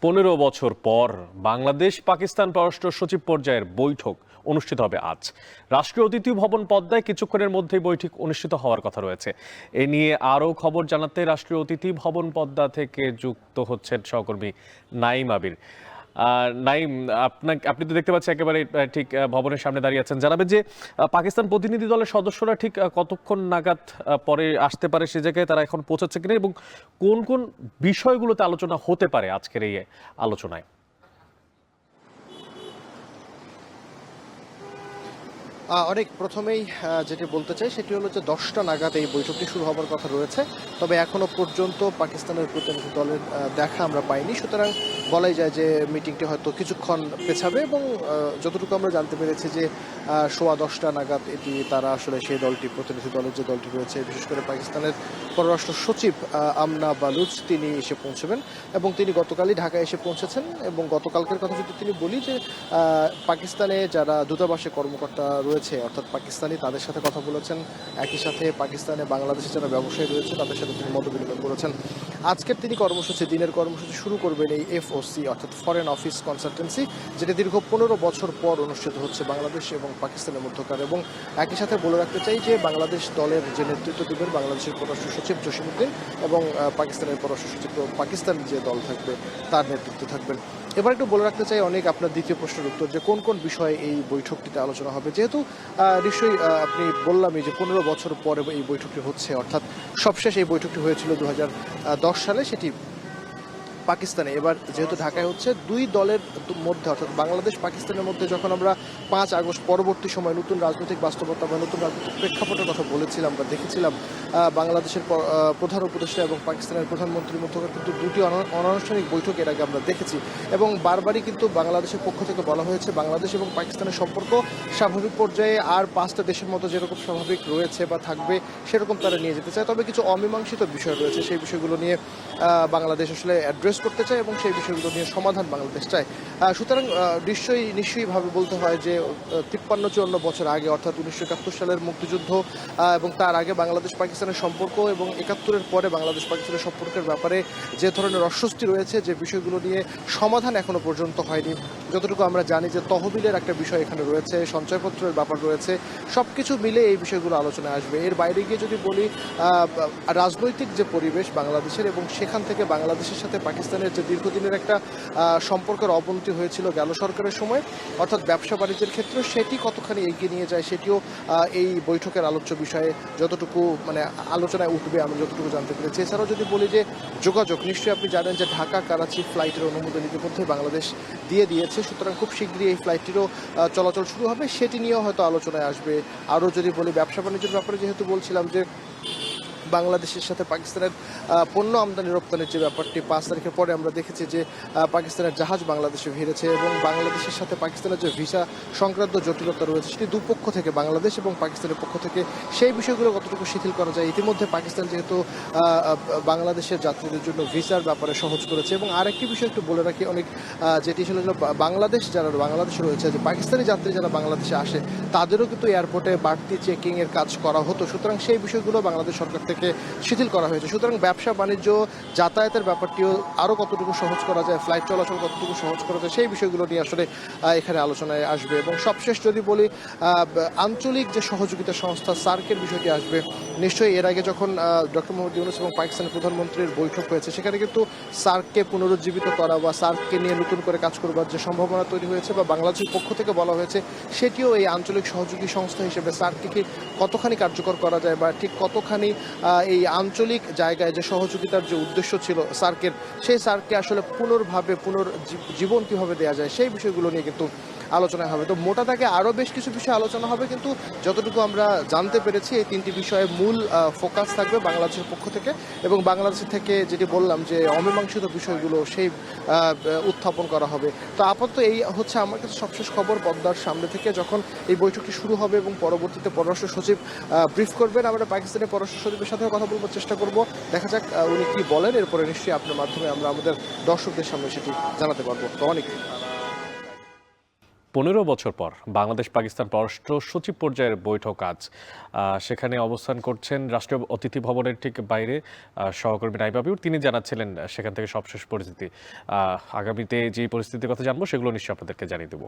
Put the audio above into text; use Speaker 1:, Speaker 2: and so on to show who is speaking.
Speaker 1: 15 বছর পর বাংলাদেশ পাকিস্তান পররাষ্ট্র সচিব পর্যায়ের বৈঠক অনুষ্ঠিত হবে আজ। রাষ্ট্রীয় অতিথি ভবন পদ্মায় কিছুক্ষণের মধ্যেই বৈঠক অনুষ্ঠিত হওয়ার কথা রয়েছে। এ নিয়ে আরও খবর জানাতে রাষ্ট্রীয় অতিথি ভবন পদ্মা থেকে যুক্ত হচ্ছেন সহকর্মী নাইম আবির। নাইম, আপনি তো দেখতে পাচ্ছেন একেবারে ঠিক ভবনের সামনে দাঁড়িয়ে আছেন। জানাবেন যে পাকিস্তান প্রতিনিধি দলের সদস্যরা ঠিক কতক্ষণ নাগাদ পরে আসতে পারে সে জায়গায় তারা এখন পৌঁছাচ্ছে কিনা এবং কোন কোন বিষয়গুলোতে আলোচনা হতে পারে আজকের এই আলোচনায়?
Speaker 2: অনেক প্রথমেই যেটি বলতে চাই সেটি হলো যে 10টা নাগাদ এই বৈঠকটি শুরু হবার কথা রয়েছে। তবে এখনো পর্যন্ত পাকিস্তানের প্রতিনিধি দলের দেখা আমরা পাইনি। সুতরাং বলাই যায় যে মিটিংটি হয়তো কিছুক্ষণ পেছাবে এবং যতটুকু আমরা জানতে পেরেছি যে 10:15 নাগাদ এটি তারা আসলে সেই দলটি, প্রতিনিধি দলের যে দলটি রয়েছে, বিশেষ করে পাকিস্তানের পররাষ্ট্র সচিব আমনা বালুচ, তিনি এসে পৌঁছবেন এবং তিনি গতকালই ঢাকায় এসে পৌঁছেছেন। এবং গতকালকের কথা যদি তিনি বলি যে পাকিস্তানে যারা দূতাবাসে কর্মকর্তা রয়েছে অর্থাৎ পাকিস্তানি, তাদের সাথে কথা বলেছেন। একই সাথে পাকিস্তানে বাংলাদেশে যারা ব্যবসায়ী রয়েছে তাদের সাথে তিনি মত বিনিময় করেছেন। আজকের তিনি দিনের কর্মসূচি শুরু করবেন এই এফওসি অর্থাৎ ফরেন অফিস কনসালটেন্সি, যেটা দীর্ঘ 15 বছর পর অনুষ্ঠিত হচ্ছে বাংলাদেশ এবং পাকিস্তানের মধ্যকার। এবং একই সাথে বলে রাখতে চাই যে বাংলাদেশ দলের যে নেতৃত্ব দেবেন বাংলাদেশের পররাষ্ট্র সচিব জসিমউদ্দিন এবং পাকিস্তানের পররাষ্ট্র সচিব, পাকিস্তানের যে দল থাকবে তার নেতৃত্বে থাকবেন। এবার একটু বলে রাখতে চাই অনেক আপনার দ্বিতীয় প্রশ্নের উত্তর, যে কোন কোন বিষয়ে এই বৈঠকটিতে আলোচনা হবে। যেহেতু নিশ্চয়ই আপনি বললামই যে 15 বছর পরে এই বৈঠকটি হচ্ছে, অর্থাৎ সবশেষ এই বৈঠকটি হয়েছিল 2010 সালে, সেটি পাকিস্তানে। এবার যেহেতু ঢাকায় হচ্ছে, দুই দলের মধ্যে অর্থাৎ বাংলাদেশ পাকিস্তানের মধ্যে যখন আমরা 5 আগস্ট পরবর্তী সময় নতুন রাজনৈতিক বাস্তবতা বা নতুন রাজনৈতিক প্রেক্ষাপটের কথা বলেছিলাম বা দেখেছিলাম, বাংলাদেশের প্রধান উপদেষ্টা এবং পাকিস্তানের প্রধানমন্ত্রীর মধ্যে কিন্তু দুটি অনানুষ্ঠানিক বৈঠক এর আগে আমরা দেখেছি। এবং বারবারই কিন্তু বাংলাদেশের পক্ষ থেকে বলা হয়েছে বাংলাদেশ এবং পাকিস্তানের সম্পর্ক স্বাভাবিক পর্যায়ে আর 5টা দেশের মতো যেরকম স্বাভাবিক রয়েছে বা থাকবে সেরকম তারা নিয়ে যেতে চায়। তবে কিছু অমীমাংসিত বিষয় রয়েছে, সেই বিষয়গুলো নিয়ে বাংলাদেশ আসলে অ্যাড্রেস করতে চায় এবং সেই বিষয়গুলো নিয়ে সমাধান বাংলাদেশ চায়। সুতরাং নিশ্চয়ইভাবে বলতে হয় যে 53-54 বছর আগে অর্থাৎ 1971 সালের মুক্তিযুদ্ধ এবং তার আগে বাংলাদেশ পাকিস্তানের সম্পর্ক এবং 71-এর পরে বাংলাদেশ পাকিস্তানের সম্পর্কের ব্যাপারে যে ধরনের অস্বস্তি রয়েছে, যে বিষয়গুলো নিয়ে সমাধান এখনো পর্যন্ত হয়নি। যতটুকু আমরা জানি যে তহবিলের একটা বিষয় এখানে রয়েছে, সঞ্চয়পত্রের ব্যাপার রয়েছে, সব কিছু মিলে এই বিষয়গুলো আলোচনায় আসবে। এর বাইরে গিয়ে যদি বলি রাজনৈতিক যে পরিবেশ বাংলাদেশের এবং সেখান থেকে বাংলাদেশের সাথে পাকিস্তানের যে দীর্ঘদিনের একটা সম্পর্কের অবনতি হয়েছিল গেল সরকারের সময়, অর্থাৎ ব্যবসা বাণিজ্যের ক্ষেত্রে, সেটি কতখানি এগিয়ে নিয়ে যায় সেটিও এই বৈঠকের আলোচ্য বিষয়ে যতটুকু আলোচনায় উঠবে আমি যতটুকু জানতে পেরেছি। এছাড়াও যদি বলি যে যোগাযোগ, নিশ্চয়ই আপনি জানেন যে ঢাকা করাচি ফ্লাইটের অনুমোদন ইতিমধ্যে বাংলাদেশ দিয়ে দিয়েছে। সুতরাং খুব শীঘ্রই এই ফ্লাইটটিরও চলাচল শুরু হবে, সেটি নিয়েও হয়তো আলোচনায় আসবে। আরও যদি বলি ব্যবসা বাণিজ্যের ব্যাপারে, যেহেতু বলছিলাম যে বাংলাদেশের সাথে পাকিস্তানের পণ্য আমদানি রপ্তানির যে ব্যাপারটি 5 তারিখের পরে আমরা দেখেছি যে পাকিস্তানের জাহাজ বাংলাদেশে ভিড়েছে এবং বাংলাদেশের সাথে পাকিস্তানের যে ভিসা সংক্রান্ত জটিলতা রয়েছে সেটি দুপক্ষ থেকে, বাংলাদেশ এবং পাকিস্তানের পক্ষ থেকে, সেই বিষয়গুলো কতটুকু শিথিল করা যায়। ইতিমধ্যে পাকিস্তান যেহেতু বাংলাদেশের যাত্রীদের জন্য ভিসার ব্যাপারে সহজ করেছে। এবং আরেকটি বিষয় একটু বলে রাখি, অনেক যেটি ছিল বাংলাদেশে রয়েছে, যে পাকিস্তানি যাত্রী যারা বাংলাদেশে আসে তাদেরও কিন্তু এয়ারপোর্টে বাড়তি চেকিংয়ের কাজ করা হতো। সুতরাং সেই বিষয়গুলো বাংলাদেশ সরকার থেকে শিথিল করা হয়েছে। সুতরাং ব্যবসা বাণিজ্য, যাতায়াতের ব্যাপারটিও আরও কতটুকু সহজ করা যায়, ফ্লাইট চলাচল কতটুকু সহজ করা যায়, সেই বিষয়গুলো নিয়ে আসলে এখানে আলোচনায় আসবে। এবং সবশেষ যদি বলি আঞ্চলিক যে সহযোগিতা সংস্থা সার্কের বিষয়টি আসবে। নিশ্চয়ই এর আগে যখন ডক্টর মোহাম্মদ ইউনূস এবং পাকিস্তানের প্রধানমন্ত্রীর বৈঠক হয়েছে, সেখানে কিন্তু সার্ককে পুনরুজ্জীবিত করা বা সার্ককে নিয়ে নতুন করে কাজ করবার যে সম্ভাবনা তৈরি হয়েছে বা বাংলাদেশের পক্ষ থেকে বলা হয়েছে, সেটিও এই আঞ্চলিক সহযোগী সংস্থা হিসেবে সার্ককে কতখানি কার্যকর করা যায় বা ঠিক কতখানি এই আঞ্চলিক জায়গায় যে সহযোগিতার যে উদ্দেশ্য ছিল সার্কের, সেই সার্ককে আসলে পুনর্জীবন কীভাবে দেওয়া যায়, সেই বিষয়গুলো নিয়ে কিন্তু আলোচনা হবে। তো মোটা দাগে আরও বেশ কিছু বিষয়ে আলোচনা হবে, কিন্তু যতটুকু আমরা জানতে পেরেছি এই 3টি বিষয়ে মূল ফোকাস থাকবে বাংলাদেশের পক্ষ থেকে। এবং বাংলাদেশের থেকে যেটি বললাম যে অমীমাংসিত বিষয়গুলো সেই উত্থাপন করা হবে। তো আপাতত এই হচ্ছে আমার কাছে সবশেষ খবর পদ্মার সামনে থেকে, যখন এই বৈঠকটি শুরু হবে এবং পরবর্তীতে পররাষ্ট্র সচিব ব্রিফ করবেন। আমরা পাকিস্তানের পররাষ্ট্র সচিবের সাথেও কথা বলবার চেষ্টা করব, দেখা যাক উনি কি বলেন। এরপরে নিশ্চয়ই আপনার মাধ্যমে আমরা আমাদের দর্শকদের সামনে সেটি জানাতে পারবো। তো অনেক
Speaker 1: 15 বছর পর বাংলাদেশ পাকিস্তান পররাষ্ট্র সচিব পর্যায়ের বৈঠক আজ। সেখানে অবস্থান করছেন রাষ্ট্রীয় অতিথি ভবনের ঠিক বাইরে সহকর্মী নাইব আবিউর। তিনি জানাচ্ছিলেন সেখান থেকে সবশেষ পরিস্থিতি। আগামীতে যে পরিস্থিতির কথা জানবো সেগুলো নিশ্চয়ই আপনাদেরকে জানিয়ে দেবো।